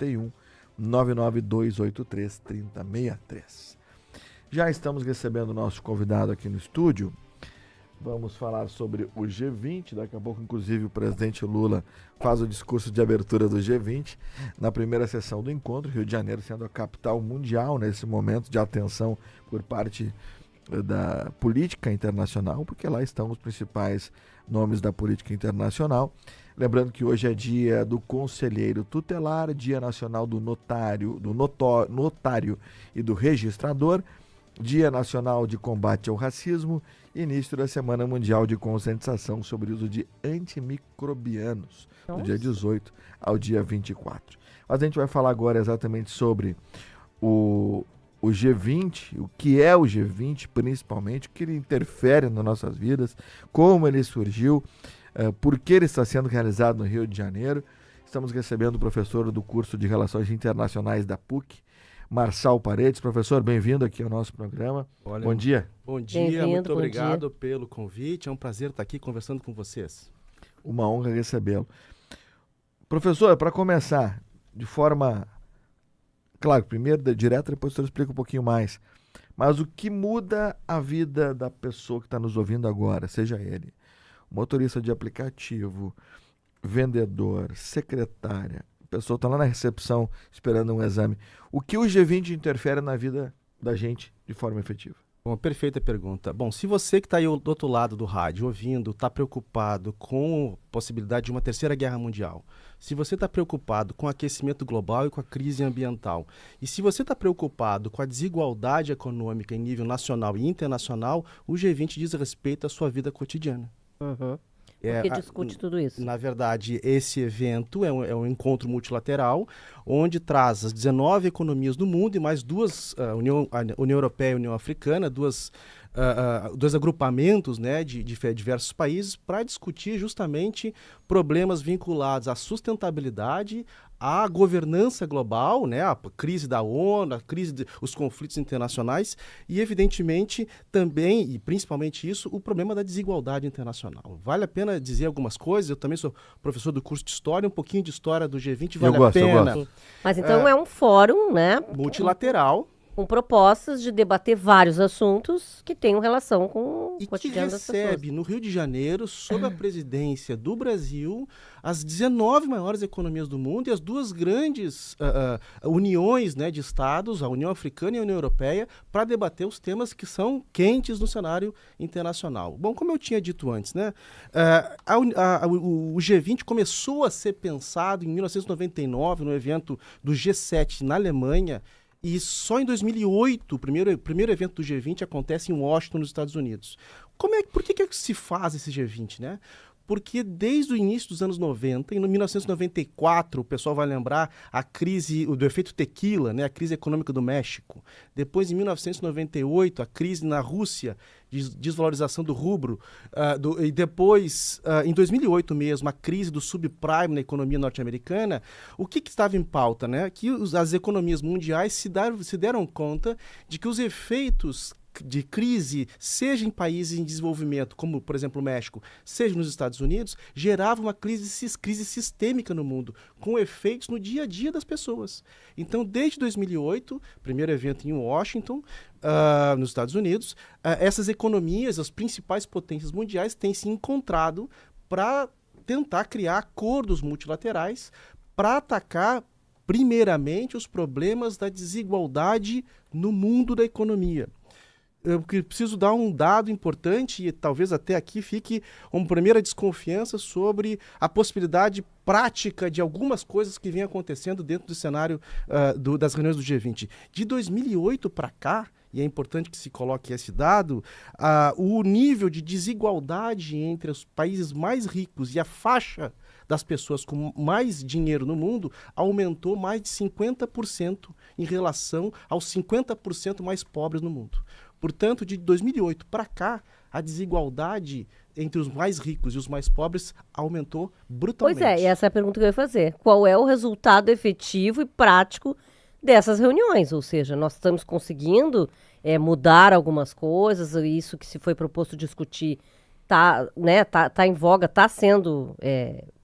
51 99283 3063. Já estamos recebendo o nosso convidado aqui no estúdio. Vamos falar sobre o G20. Daqui a pouco, inclusive, o presidente Lula faz o discurso de abertura do G20 na primeira sessão do encontro. Rio de Janeiro sendo a capital mundial nesse momento de atenção por parte da política internacional, porque lá estão os principais nomes da política internacional. Lembrando que hoje é dia do conselheiro tutelar, dia nacional do notário e do registrador, dia nacional de combate ao racismo, início da Semana Mundial de Conscientização sobre o uso de antimicrobianos, do dia 18 ao dia 24. Mas a gente vai falar agora exatamente sobre o G20, o que é o G20 principalmente, o que ele interfere nas nossas vidas, como ele surgiu, por que ele está sendo realizado no Rio de Janeiro. Estamos recebendo o professor do curso de Relações Internacionais da PUC, Marçal Paredes. Professor, bem-vindo aqui ao nosso programa. Olha, bom dia. Bom dia, muito obrigado pelo convite. É um prazer estar aqui conversando com vocês. Uma honra recebê-lo. Professor, para começar, de forma... Claro, primeiro direto, depois o senhor explica um pouquinho mais. Mas o que muda a vida da pessoa que está nos ouvindo agora, seja ele motorista de aplicativo, vendedor, secretária, a pessoa está lá na recepção esperando um exame. O que o G20 interfere na vida da gente de forma efetiva? Bom, perfeita pergunta. Bom, se você que está aí do outro lado do rádio ouvindo, está preocupado com a possibilidade de uma terceira guerra mundial, se você está preocupado com o aquecimento global e com a crise ambiental, e se você está preocupado com a desigualdade econômica em nível nacional e internacional, o G20 diz respeito à sua vida cotidiana. Uhum. Porque discute tudo isso. Na verdade, esse evento é um encontro multilateral, onde traz as 19 economias do mundo e mais duas, a União Europeia e a União Africana, dois agrupamentos, né, de diversos países, para discutir justamente problemas vinculados à sustentabilidade, à governança global, né, a crise da ONU, os conflitos internacionais e, evidentemente, também, e principalmente isso, o problema da desigualdade internacional. Vale a pena dizer algumas coisas, eu também sou professor do curso de História, um pouquinho de História do G20 vale a pena. Eu gosto. Mas então é um fórum, né? Multilateral. Com propostas de debater vários assuntos que tenham relação com o cotidiano das pessoas. E que recebe no Rio de Janeiro, sob a presidência do Brasil, as 19 maiores economias do mundo e as duas grandes uniões, né, de estados, a União Africana e a União Europeia, para debater os temas que são quentes no cenário internacional. Bom, como eu tinha dito antes, né, o G20 começou a ser pensado em 1999, no evento do G7 na Alemanha. E só em 2008, o primeiro evento do G20 acontece em Washington, nos Estados Unidos. Por que se faz esse G20, né? Porque desde o início dos anos 90, em 1994, o pessoal vai lembrar a crise do efeito tequila, né? A crise econômica do México. Depois, em 1998, a crise na Rússia, desvalorização do rublo. E depois, em 2008 mesmo, a crise do subprime na economia norte-americana. O que estava em pauta, né? Que as economias mundiais se deram conta de que os efeitos de crise, seja em países em desenvolvimento, como, por exemplo, o México, seja nos Estados Unidos, gerava uma crise sistêmica no mundo, com efeitos no dia a dia das pessoas. Então, desde 2008, primeiro evento em Washington, nos Estados Unidos, essas economias, as principais potências mundiais, têm se encontrado para tentar criar acordos multilaterais para atacar, primeiramente, os problemas da desigualdade no mundo da economia. Eu preciso dar um dado importante e talvez até aqui fique uma primeira desconfiança sobre a possibilidade prática de algumas coisas que vêm acontecendo dentro do cenário das reuniões do G20. De 2008 para cá, e é importante que se coloque esse dado, o nível de desigualdade entre os países mais ricos e a faixa das pessoas com mais dinheiro no mundo aumentou mais de 50% em relação aos 50% mais pobres no mundo. Portanto, de 2008 para cá, a desigualdade entre os mais ricos e os mais pobres aumentou brutalmente. Pois é, e essa é a pergunta que eu ia fazer. Qual é o resultado efetivo e prático dessas reuniões? Ou seja, nós estamos conseguindo mudar algumas coisas, isso que se foi proposto discutir tá em voga, está sendo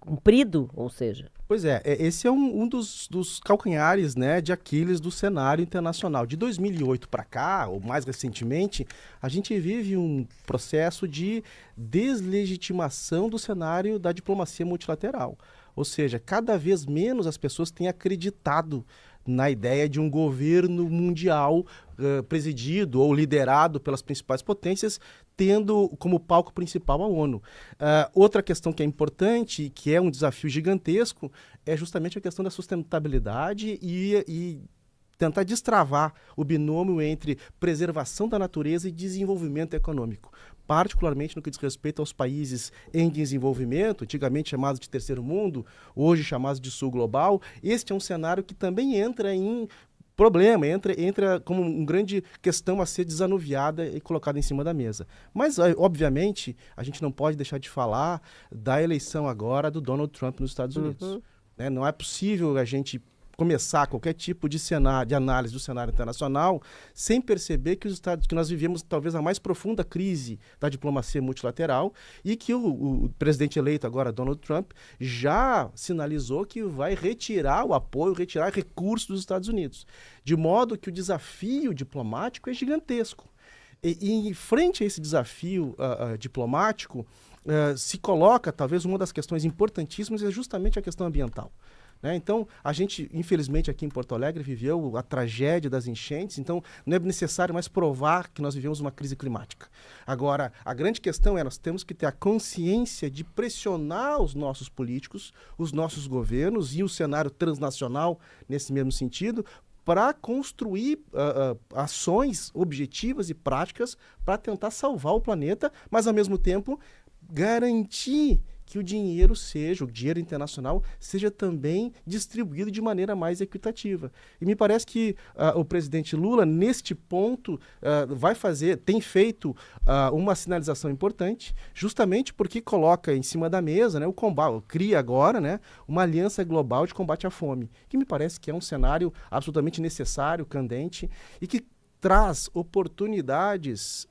cumprido, ou seja... Pois é, esse é um dos calcanhares, né, de Aquiles do cenário internacional. De 2008 para cá, ou mais recentemente, a gente vive um processo de deslegitimação do cenário da diplomacia multilateral. Ou seja, cada vez menos as pessoas têm acreditado na ideia de um governo mundial presidido ou liderado pelas principais potências, tendo como palco principal a ONU. Outra questão que é importante e que é um desafio gigantesco é justamente a questão da sustentabilidade e tentar destravar o binômio entre preservação da natureza e desenvolvimento econômico, particularmente no que diz respeito aos países em desenvolvimento, antigamente chamados de terceiro mundo, hoje chamados de sul global. Este é um cenário que também entra em problema, entra como uma grande questão a ser desanuviada e colocada em cima da mesa. Mas, obviamente, a gente não pode deixar de falar da eleição agora do Donald Trump nos Estados Unidos. Né? Não é possível a gente começar qualquer tipo de cenário, de análise do cenário internacional, sem perceber que que nós vivemos talvez a mais profunda crise da diplomacia multilateral e que o presidente eleito agora, Donald Trump, já sinalizou que vai retirar o apoio, retirar recursos dos Estados Unidos. De modo que o desafio diplomático é gigantesco. E em frente a esse desafio diplomático, se coloca talvez uma das questões importantíssimas é justamente a questão ambiental. Né? Então, a gente, infelizmente, aqui em Porto Alegre, viveu a tragédia das enchentes, então não é necessário mais provar que nós vivemos uma crise climática. Agora, a grande questão é nós temos que ter a consciência de pressionar os nossos políticos, os nossos governos e o cenário transnacional nesse mesmo sentido, para construir ações objetivas e práticas para tentar salvar o planeta, mas, ao mesmo tempo, garantir que o dinheiro internacional seja também distribuído de maneira mais equitativa. E me parece que o presidente Lula, neste ponto, tem feito uma sinalização importante, justamente porque coloca em cima da mesa, né, cria agora, né, uma aliança global de combate à fome, que me parece que é um cenário absolutamente necessário, candente, e que traz oportunidades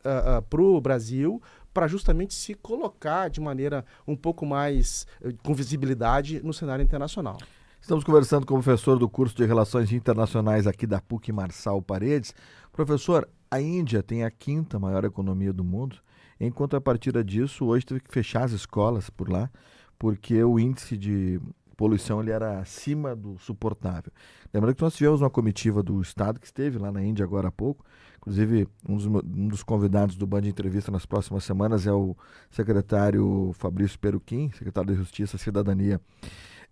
para o Brasil, para justamente se colocar de maneira um pouco mais com visibilidade no cenário internacional. Estamos conversando com o professor do curso de Relações Internacionais aqui da PUC, Marçal Paredes. Professor, a Índia tem a 5ª maior economia do mundo, enquanto a partir disso hoje teve que fechar as escolas por lá, porque o índice de poluição ele era acima do suportável. Lembrando que nós tivemos uma comitiva do Estado que esteve lá na Índia agora há pouco. Inclusive, um dos convidados do Band de Entrevista nas próximas semanas é o secretário Fabrício Peruquim, secretário de Justiça e Cidadania,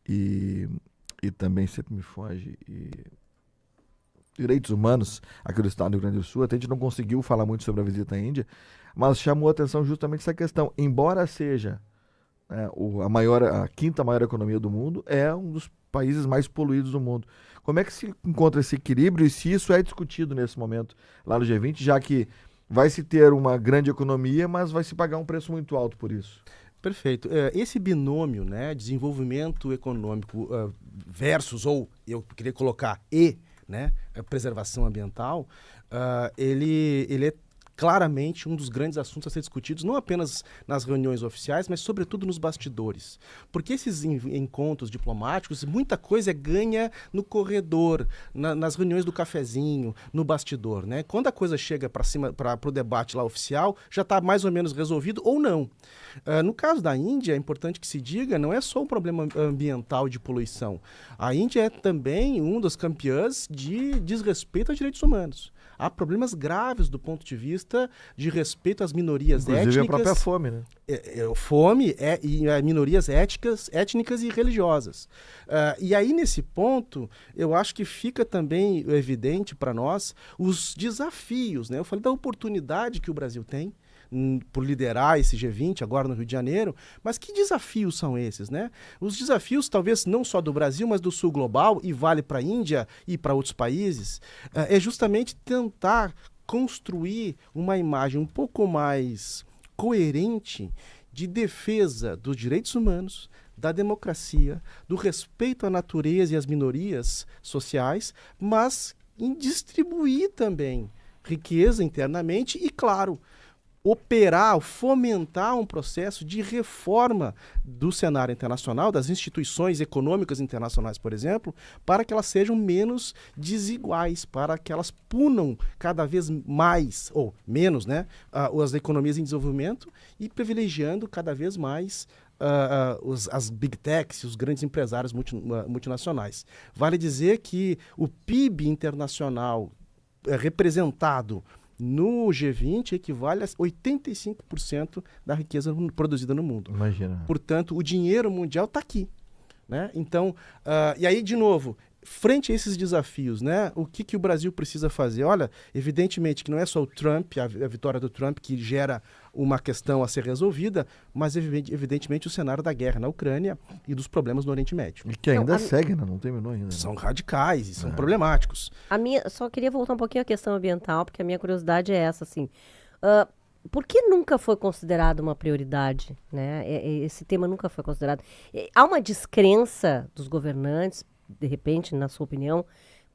e também sempre me foge, Direitos Humanos aqui do Estado do Rio Grande do Sul. Até a gente não conseguiu falar muito sobre a visita à Índia, mas chamou a atenção justamente essa questão. Embora seja a 5ª maior economia do mundo, é um dos países mais poluídos do mundo. Como é que se encontra esse equilíbrio e se isso é discutido nesse momento lá no G20, já que vai se ter uma grande economia, mas vai se pagar um preço muito alto por isso? Perfeito. Esse binômio, né, desenvolvimento econômico versus, ou eu queria colocar, preservação ambiental, ele é claramente um dos grandes assuntos a ser discutidos, não apenas nas reuniões oficiais, mas sobretudo nos bastidores. Porque esses encontros diplomáticos, muita coisa é ganha no corredor, nas reuniões do cafezinho, no bastidor. Né? Quando a coisa chega para o debate lá oficial, já está mais ou menos resolvido ou não. No caso da Índia, é importante que se diga, não é só um problema ambiental de poluição. A Índia é também um dos campeões de desrespeito a direitos humanos. Há problemas graves do ponto de vista de respeito às minorias étnicas. Inclusive a própria fome, né? Fome e minorias étnicas e religiosas. E aí, nesse ponto, eu acho que fica também evidente para nós os desafios. Né? Eu falei da oportunidade que o Brasil tem por liderar esse G20 agora no Rio de Janeiro, mas que desafios são esses, né? Os desafios talvez não só do Brasil, mas do sul global, e vale para a Índia e para outros países, é justamente tentar construir uma imagem um pouco mais coerente de defesa dos direitos humanos, da democracia, do respeito à natureza e às minorias sociais, mas em distribuir também riqueza internamente e, claro, operar, fomentar um processo de reforma do cenário internacional, das instituições econômicas internacionais, por exemplo, para que elas sejam menos desiguais, para que elas punam cada vez mais, ou menos, né, as economias em desenvolvimento e privilegiando cada vez mais as big techs, os grandes empresários multinacionais. Vale dizer que o PIB internacional representado no G20 equivale a 85% da riqueza produzida no mundo. Imagina. Portanto, o dinheiro mundial está aqui, né? Então, e aí, de novo, frente a esses desafios, né, o que o Brasil precisa fazer? Olha, evidentemente que não é só o Trump, a vitória do Trump que gera uma questão a ser resolvida, mas evidentemente o cenário da guerra na Ucrânia e dos problemas no Oriente Médio. E que ainda segue, né? Não terminou ainda. Né? São radicais e são problemáticos. Só queria voltar um pouquinho à questão ambiental, porque a minha curiosidade é essa, assim. Por que nunca foi considerado uma prioridade, né? Esse tema nunca foi considerado. Há uma descrença dos governantes, de repente, na sua opinião,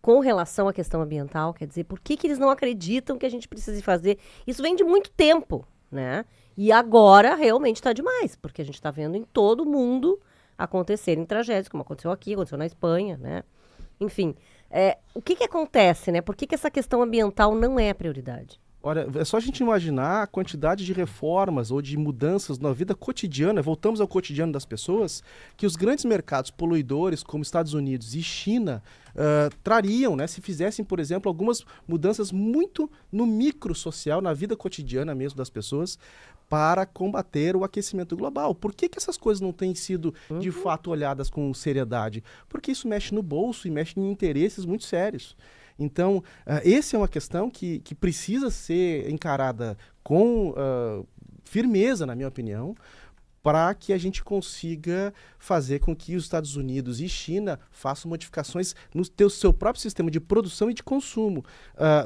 com relação à questão ambiental? Quer dizer, por que eles não acreditam que a gente precise fazer? Isso vem de muito tempo, né? E agora realmente está demais, porque a gente está vendo em todo o mundo acontecerem tragédias, como aconteceu aqui, aconteceu na Espanha, né? Enfim, o que acontece, né? Por que essa questão ambiental não é prioridade? Olha, é só a gente imaginar a quantidade de reformas ou de mudanças na vida cotidiana, voltamos ao cotidiano das pessoas, que os grandes mercados poluidores, como Estados Unidos e China, trariam, né, se fizessem, por exemplo, algumas mudanças muito no micro social, na vida cotidiana mesmo das pessoas, para combater o aquecimento global. Por que essas coisas não têm sido, de fato, olhadas com seriedade? Porque isso mexe no bolso e mexe em interesses muito sérios. Então, essa é uma questão que precisa ser encarada com firmeza, na minha opinião, para que a gente consiga fazer com que os Estados Unidos e China façam modificações no seu próprio sistema de produção e de consumo.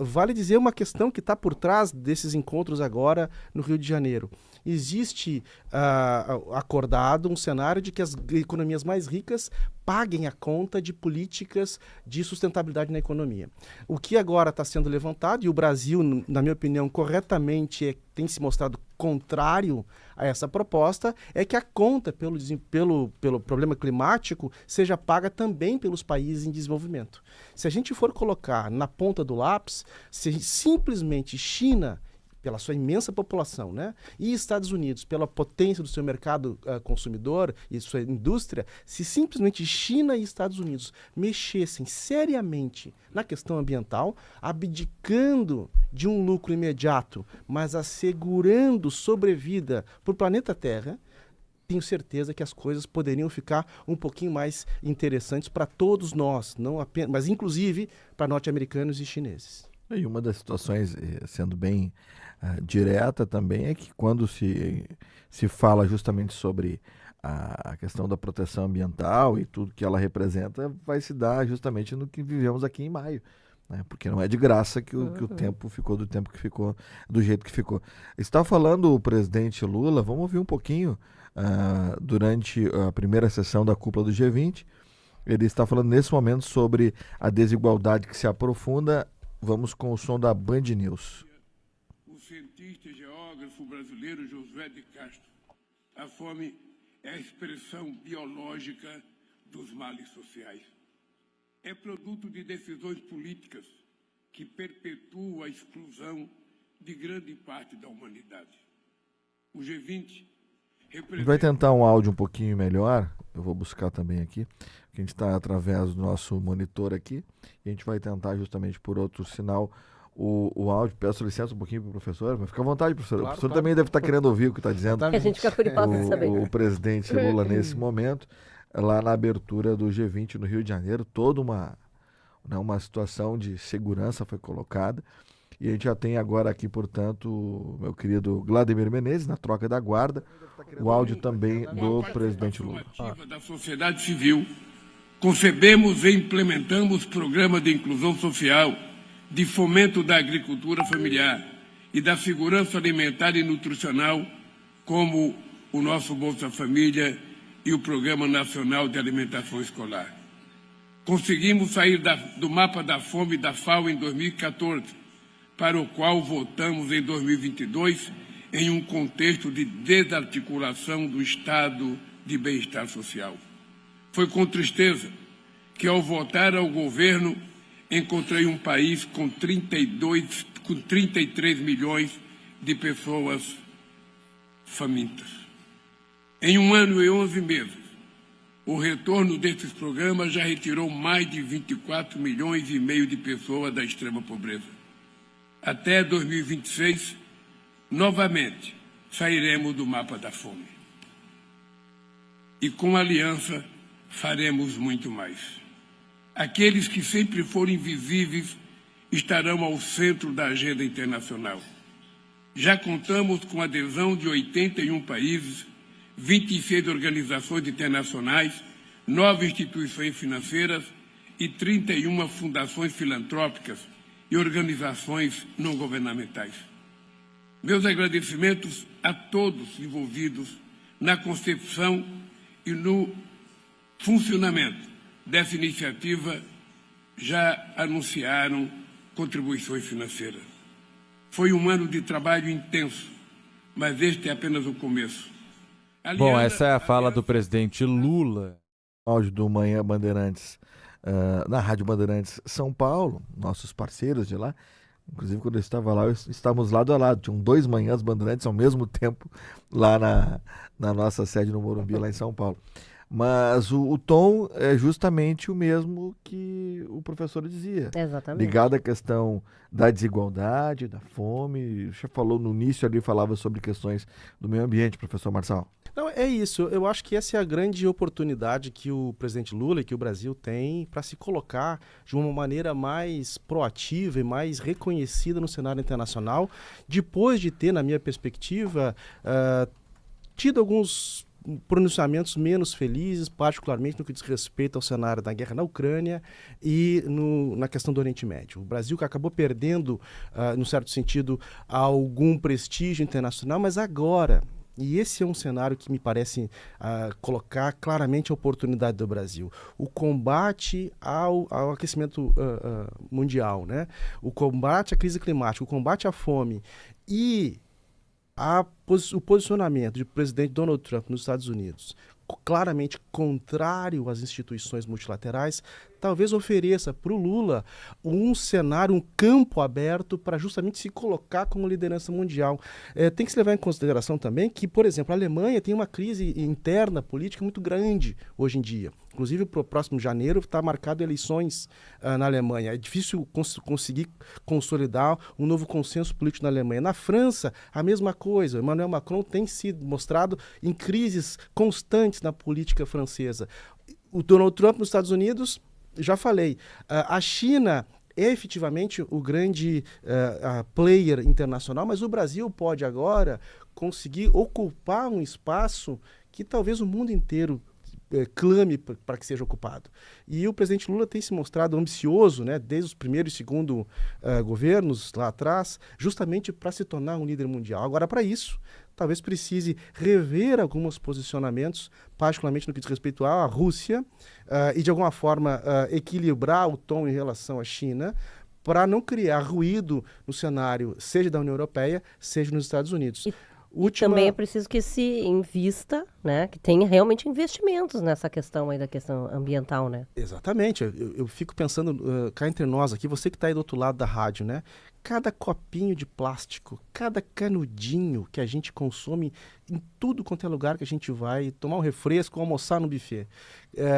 Vale dizer uma questão que está por trás desses encontros agora no Rio de Janeiro. Existe acordado um cenário de que as economias mais ricas paguem a conta de políticas de sustentabilidade na economia. O que agora está sendo levantado, e o Brasil, na minha opinião, corretamente tem se mostrado contrário a essa proposta, é que a conta pelo problema climático seja paga também pelos países em desenvolvimento. Se a gente for colocar na ponta do lápis, se simplesmente China, pela sua imensa população, né, e Estados Unidos, pela potência do seu mercado consumidor e sua indústria, se simplesmente China e Estados Unidos mexessem seriamente na questão ambiental, abdicando de um lucro imediato, mas assegurando sobrevida para o planeta Terra, tenho certeza que as coisas poderiam ficar um pouquinho mais interessantes para todos nós, não apenas, mas inclusive para norte-americanos e chineses. E uma das situações, sendo bem direta também, é que quando se fala justamente sobre a questão da proteção ambiental e tudo que ela representa, vai se dar justamente no que vivemos aqui em maio. Né? Porque não é de graça que o tempo ficou do tempo que ficou, do jeito que ficou. Está falando o presidente Lula, vamos ouvir um pouquinho durante a primeira sessão da cúpula do G20. Ele está falando nesse momento sobre a desigualdade que se aprofunda. Vamos com o som da Band News. O cientista e geógrafo brasileiro Josué de Castro. A fome é a expressão biológica dos males sociais. É produto de decisões políticas que perpetuam a exclusão de grande parte da humanidade. O G20 A gente vai tentar um áudio um pouquinho melhor. Eu vou buscar também aqui, que a gente está através do nosso monitor aqui. E a gente vai tentar justamente por outro sinal o áudio. Peço licença um pouquinho para o professor. Mas fica à vontade, professor. Claro, o professor claro. também deve estar querendo ouvir o que está dizendo. Que a gente fica curioso de saber. O presidente Lula, nesse momento, lá na abertura do G20 no Rio de Janeiro, toda uma situação de segurança foi colocada. E a gente já tem agora aqui, portanto, o meu querido Vladimir Menezes, na troca da guarda, o áudio também do presidente Lula. Da sociedade civil, concebemos e implementamos programas de inclusão social, de fomento da agricultura familiar e da segurança alimentar e nutricional, como o nosso Bolsa Família e o Programa Nacional de Alimentação Escolar. Conseguimos sair do mapa da fome da FAO em 2014, para o qual votamos em 2022 em um contexto de desarticulação do estado de bem-estar social. Foi com tristeza que, ao voltar ao governo, encontrei um país com 33 milhões de pessoas famintas. Em 1 ano e 11 meses, o retorno desses programas já retirou mais de 24 milhões e meio de pessoas da extrema pobreza. Até 2026, novamente, sairemos do mapa da fome. E com a aliança, faremos muito mais. Aqueles que sempre foram invisíveis estarão ao centro da agenda internacional. Já contamos com a adesão de 81 países, 26 organizações internacionais, 9 instituições financeiras e 31 fundações filantrópicas e organizações não governamentais. Meus agradecimentos a todos envolvidos na concepção e no funcionamento dessa iniciativa já anunciaram contribuições financeiras. Foi um ano de trabalho intenso, mas este é apenas o começo. Bom, essa é a fala do presidente Lula. Áudio do Manhã Bandeirantes, na Rádio Bandeirantes São Paulo, nossos parceiros de lá. Inclusive, quando eu estava lá, estávamos lado a lado. Tinham 2 manhãs Bandeirantes ao mesmo tempo lá na nossa sede no Morumbi, lá em São Paulo. Mas o tom é justamente o mesmo que o professor dizia. Exatamente. Ligado à questão da desigualdade, da fome. Já falou no início ali, falava sobre questões do meio ambiente, professor Marçal. Não, é isso. Eu acho que essa é a grande oportunidade que o presidente Lula e que o Brasil tem para se colocar de uma maneira mais proativa e mais reconhecida no cenário internacional, depois de ter, na minha perspectiva, tido alguns pronunciamentos menos felizes, particularmente no que diz respeito ao cenário da guerra na Ucrânia e na questão do Oriente Médio. O Brasil que acabou perdendo, num certo sentido, algum prestígio internacional, mas agora, e esse é um cenário que me parece colocar claramente a oportunidade do Brasil, o combate ao aquecimento mundial, né? O combate à crise climática, o combate à fome e o posicionamento do presidente Donald Trump nos Estados Unidos, claramente contrário às instituições multilaterais, talvez ofereça para o Lula um cenário, um campo aberto para justamente se colocar como liderança mundial. Tem que se levar em consideração também que, por exemplo, a Alemanha tem uma crise interna política muito grande hoje em dia. Inclusive, para o próximo janeiro está marcado eleições na Alemanha. É difícil conseguir consolidar um novo consenso político na Alemanha. Na França, a mesma coisa. Emmanuel Macron tem sido mostrado em crises constantes na política francesa. O Donald Trump nos Estados Unidos, já falei, a China é efetivamente o grande player internacional, mas o Brasil pode agora conseguir ocupar um espaço que talvez o mundo inteiro clame para que seja ocupado. E o presidente Lula tem se mostrado ambicioso, né, desde os primeiro e segundo governos lá atrás, justamente para se tornar um líder mundial. Agora, para isso, talvez precise rever alguns posicionamentos, particularmente no que diz respeito à Rússia, e de alguma forma equilibrar o tom em relação à China, para não criar ruído no cenário, seja da União Europeia, seja nos Estados Unidos. Também é preciso que se invista, né, que tenha realmente investimentos nessa questão aí da questão ambiental, né? Exatamente. Eu fico pensando, cá entre nós aqui, você que está aí do outro lado da rádio, né? Cada copinho de plástico, cada canudinho que a gente consome em tudo quanto é lugar que a gente vai tomar um refresco, almoçar no buffet.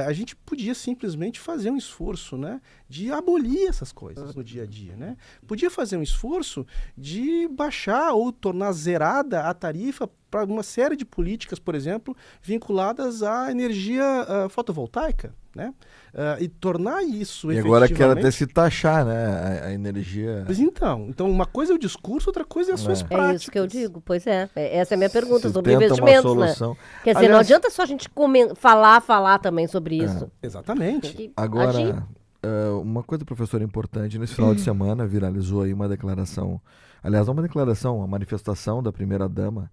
A gente podia simplesmente fazer um esforço, né, de abolir essas coisas no dia a dia, né? Podia fazer um esforço de baixar ou tornar zerada a tarifa para uma série de políticas, por exemplo, vinculadas à energia fotovoltaica, né? E tornar isso efetivamente... E agora quer até se taxar, né, a energia... Pois então uma coisa é o discurso, outra coisa é as suas práticas. É isso que eu digo, pois é. Essa é a minha pergunta sobre investimentos, né? Quer dizer, não adianta só a gente falar também sobre isso. Exatamente. Agora, uma coisa, professor, importante, nesse final de semana viralizou aí uma declaração, aliás, não uma declaração, uma manifestação da primeira-dama,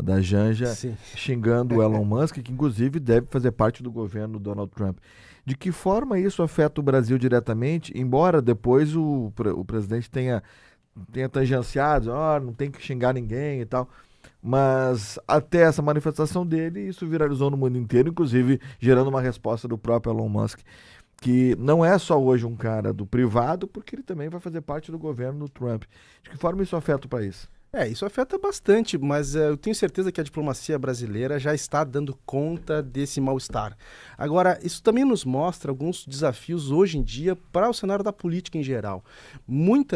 da Janja, sim, xingando o Elon Musk, que inclusive deve fazer parte do governo Donald Trump. De que forma isso afeta o Brasil diretamente, embora depois o presidente tenha tangenciado, não tem que xingar ninguém e tal. Mas até essa manifestação dele, isso viralizou no mundo inteiro, inclusive gerando uma resposta do próprio Elon Musk, que não é só hoje um cara do privado, porque ele também vai fazer parte do governo do Trump. De que forma isso afeta o país? Isso afeta bastante, mas eu tenho certeza que a diplomacia brasileira já está dando conta desse mal-estar. Agora, isso também nos mostra alguns desafios hoje em dia para o cenário da política em geral.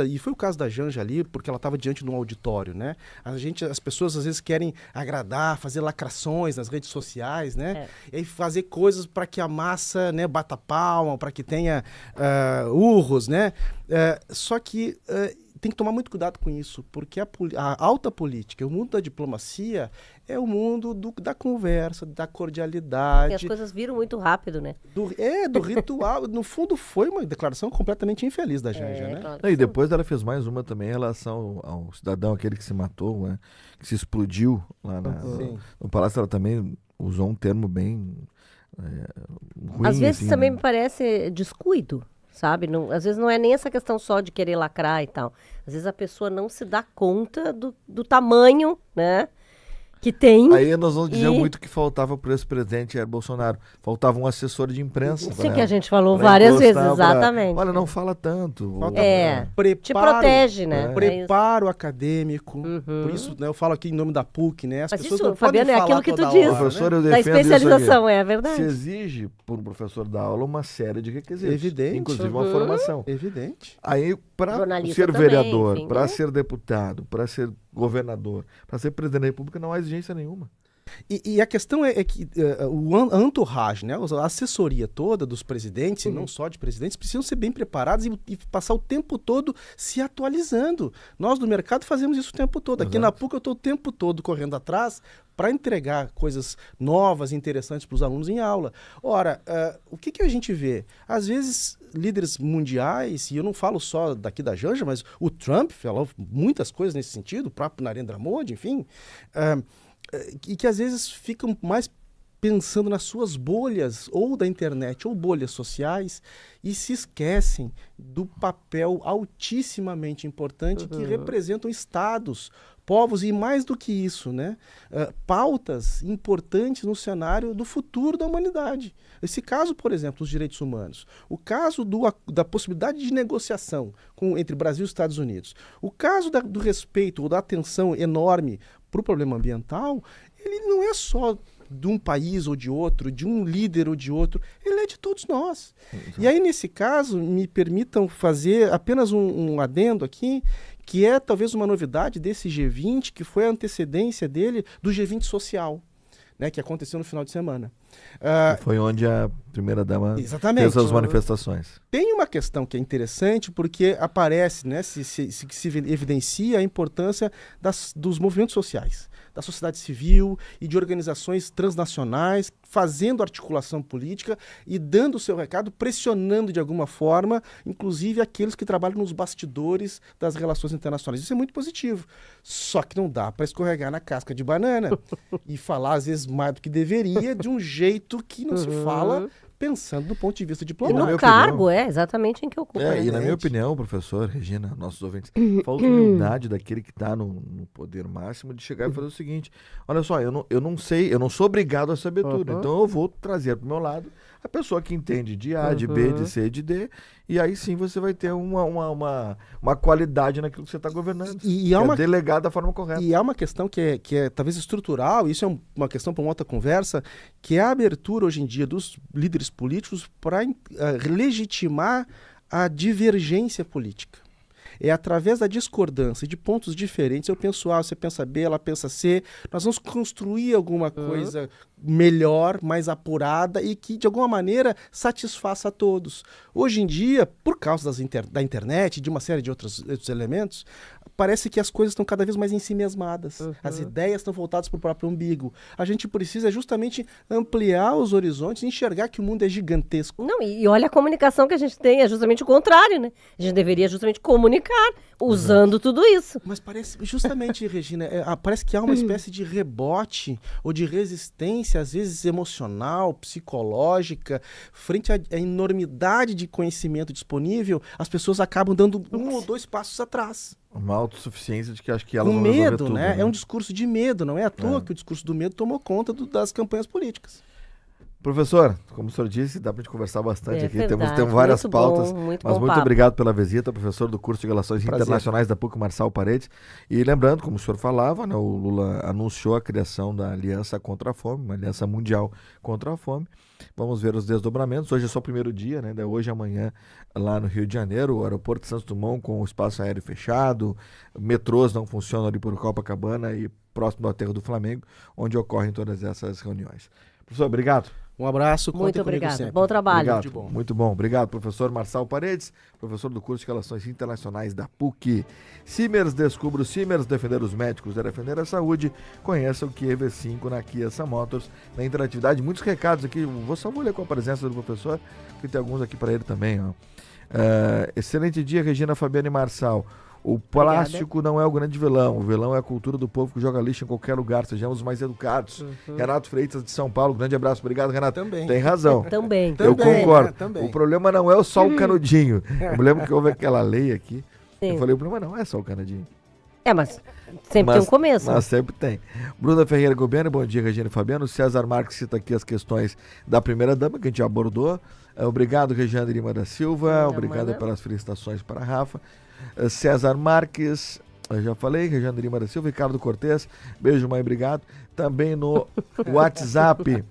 E foi o caso da Janja ali, porque ela estava diante de um auditório, né? As pessoas às vezes querem agradar, fazer lacrações nas redes sociais, né? E fazer coisas para que a massa, né, bata palma, para que tenha urros, né? Só que tem que tomar muito cuidado com isso, porque a alta política, o mundo da diplomacia é o mundo da conversa, da cordialidade. E as coisas viram muito rápido, né? Do ritual. No fundo, foi uma declaração completamente infeliz da Janja, né? Claro E depois ela fez mais uma também em relação ao cidadão, aquele que se matou, né? Que se explodiu lá no Palácio. Ela também usou um termo bem ruim. Às vezes assim, também né? me parece descuido, sabe? Não, às vezes não é nem essa questão só de querer lacrar e tal. Às vezes a pessoa não se dá conta do tamanho, né? Que tem. Aí nós vamos dizer muito o que faltava para esse presidente Jair Bolsonaro. Faltava um assessor de imprensa. Sim, que a gente falou várias vezes, exatamente. Olha, não fala tanto. Te protege, né? Preparo acadêmico. Por isso, né, eu falo aqui em nome da PUC, né? As Mas pessoas isso, não Fabiano, podem é falar aquilo que tu toda diz. hora, Professor, eu Da defendo especialização, isso aqui. é verdade. Se exige por um professor dar aula uma série de requisitos. Evidente. Inclusive uma formação. Evidente. Aí, para Jornalista ser também, vereador, enfim, para né? ser deputado, para ser governador, para ser presidente da República, não há exigência nenhuma. E a questão é que o entourage, né, a assessoria toda dos presidentes, e não só de presidentes, precisam ser bem preparados e passar o tempo todo se atualizando. Nós do mercado fazemos isso o tempo todo. Aqui na PUC eu estou o tempo todo correndo atrás para entregar coisas novas e interessantes para os alunos em aula. Ora, o que a gente vê? Às vezes, líderes mundiais, e eu não falo só daqui da Janja, mas o Trump falou muitas coisas nesse sentido, o próprio Narendra Modi, enfim, e que às vezes ficam mais pensando nas suas bolhas, ou da internet, ou bolhas sociais, e se esquecem do papel altissimamente importante que representam estados, povos, e mais do que isso, né? Pautas importantes no cenário do futuro da humanidade. Esse caso, por exemplo, dos direitos humanos, o caso da possibilidade de negociação entre Brasil e Estados Unidos, o caso do respeito ou da atenção enorme para o problema ambiental, ele não é só de um país ou de outro, de um líder ou de outro, ele é de todos nós. E aí, nesse caso, me permitam fazer apenas um adendo aqui, que é talvez uma novidade desse G20, que foi a antecedência dele do G20 social, né, que aconteceu no final de semana. Foi onde a primeira-dama Exatamente. fez as manifestações. Tem uma questão que é interessante, porque aparece, né, se evidencia a importância dos movimentos sociais, da sociedade civil e de organizações transnacionais, fazendo articulação política e dando o seu recado, pressionando de alguma forma, inclusive aqueles que trabalham nos bastidores das relações internacionais. Isso é muito positivo. Só que não dá para escorregar na casca de banana e falar, às vezes, mais do que deveria, de um jeito que não se fala, pensando do ponto de vista E diplomático. no cargo, exatamente em que ocupa. E na Gente. minha opinião, professor, Regina, nossos ouvintes, falta humildade daquele que está no poder máximo de chegar e fazer o seguinte: olha só, eu não sei, eu não sou obrigado a saber tudo, então eu vou trazer para o meu lado a pessoa que entende de A, de B, de C, de D, e aí sim você vai ter uma qualidade naquilo que você está governando. E há uma delegado da forma correta. E há uma questão que é talvez estrutural, isso é uma questão para uma outra conversa, que é a abertura hoje em dia dos líderes políticos para legitimar a divergência política. É através da discordância de pontos diferentes, eu penso A, você pensa B, ela pensa C, nós vamos construir alguma coisa melhor, mais apurada e que de alguma maneira satisfaça a todos. Hoje em dia, por causa da internet e de uma série de outros elementos, parece que as coisas estão cada vez mais ensimesmadas. As ideias estão voltadas para o próprio umbigo. A gente precisa justamente ampliar os horizontes e enxergar que o mundo é gigantesco. Não, e olha a comunicação que a gente tem, é justamente o contrário, né? A gente deveria justamente comunicar usando tudo isso. Mas parece, justamente, Regina, parece que há uma espécie de rebote ou de resistência, às vezes emocional, psicológica, frente à enormidade de conhecimento disponível, as pessoas acabam dando um ou dois passos atrás. Uma autossuficiência de que acho que elas Com vão resolver medo, tudo, né? É um discurso de medo, não é à toa que o discurso do medo tomou conta das campanhas políticas. Professor, como o senhor disse, dá para gente conversar bastante aqui. Verdade, Temos várias muito pautas, bom, muito mas bom muito papo. obrigado pela visita, professor do curso de Relações Prazer. Internacionais da PUC, Marçal Paredes. E lembrando, como o senhor falava, né, o Lula anunciou a criação da Aliança contra a Fome, uma aliança mundial contra a fome. Vamos ver os desdobramentos. Hoje é só o primeiro dia, né? Hoje e amanhã, lá no Rio de Janeiro, o aeroporto de Santos Dumont com o espaço aéreo fechado, metrôs não funcionam ali por Copacabana e próximo do aterro do Flamengo, onde ocorrem todas essas reuniões. Professor, obrigado. Um abraço, contem Muito comigo obrigada. sempre. Bom trabalho. Obrigado. De bom. Muito bom. Obrigado, professor Marçal Paredes, professor do curso de Relações Internacionais da PUC. Simers, descubra o Simers, defender os médicos é defender a saúde. Conheça o Kia EV5 na Kia Motors, na interatividade. Muitos recados aqui, vou ler com a presença do professor, porque tem alguns aqui para ele também. Ó. Excelente dia, Regina, Fabiana e Marçal. O plástico não é o grande vilão. O vilão é a cultura do povo que joga lixo em qualquer lugar. Sejamos mais educados. Renato Freitas de São Paulo. Grande abraço. Obrigado, Renato. Também. Tem razão. Também. Eu Também, concordo. né? Também. O problema não é só o canudinho. Eu me lembro que houve aquela lei aqui. Sim. Eu falei, o problema não é só o canudinho. Mas sempre tem um começo. Mas sempre tem. Bruna Ferreira Gobiano, bom dia, Regina e Fabiano. César Marques cita aqui as questões da primeira-dama, que a gente já abordou. Obrigado, Regiane Lima da Silva. Obrigado pelas felicitações para a Rafa. César Marques, eu já falei, Regiane Lima da Silva. Ricardo Cortez, beijo, mãe, obrigado. Também no WhatsApp,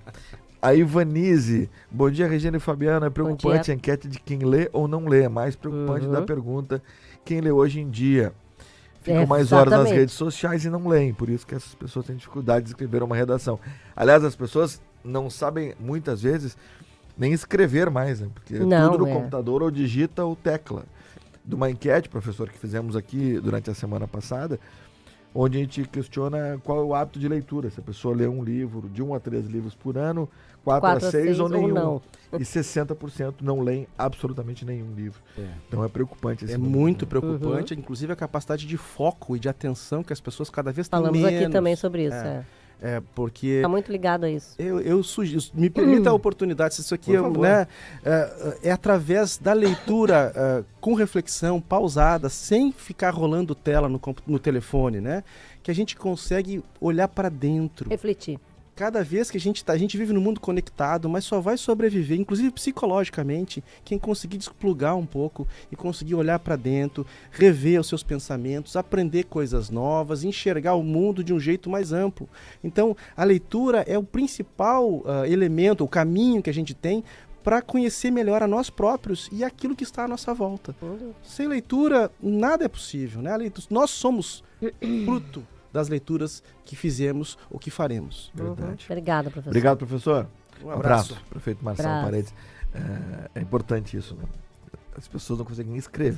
a Ivanise. Bom dia, Regina e Fabiano. É preocupante a enquete de quem lê ou não lê. É mais preocupante da pergunta quem lê hoje em dia. Ficam mais horas nas redes sociais e não leem. Por isso que essas pessoas têm dificuldade de escrever uma redação. Aliás, as pessoas não sabem, muitas vezes, nem escrever mais, né? Porque tudo no computador ou digita ou tecla. De uma enquete, professor, que fizemos aqui durante a semana passada, onde a gente questiona qual é o hábito de leitura. Se a pessoa lê um livro, de 1 a 3 livros por ano, 4 a 6 ou nenhum. Não. E 60% não leem absolutamente nenhum livro. Então é preocupante esse número, muito né? preocupante, inclusive a capacidade de foco e de atenção que as pessoas cada vez têm Falamos menos. aqui também sobre isso. Porque Está muito ligado a isso. eu sugiro, me permita a oportunidade, se isso aqui é através da leitura com reflexão, pausada, sem ficar rolando tela no telefone, né? Que a gente consegue olhar para dentro. Refletir. Cada vez que a gente vive num mundo conectado, mas só vai sobreviver, inclusive psicologicamente, quem conseguir desplugar um pouco e conseguir olhar para dentro, rever os seus pensamentos, aprender coisas novas, enxergar o mundo de um jeito mais amplo. Então, a leitura é o principal elemento, o caminho que a gente tem para conhecer melhor a nós próprios e aquilo que está à nossa volta. Sem leitura, nada é possível, né? Nós somos fruto das leituras que fizemos ou que faremos. Verdade. Obrigada, professor. Obrigado, professor. Um abraço. Prefeito Marçal Paredes. É importante isso, né? As pessoas não conseguem escrever.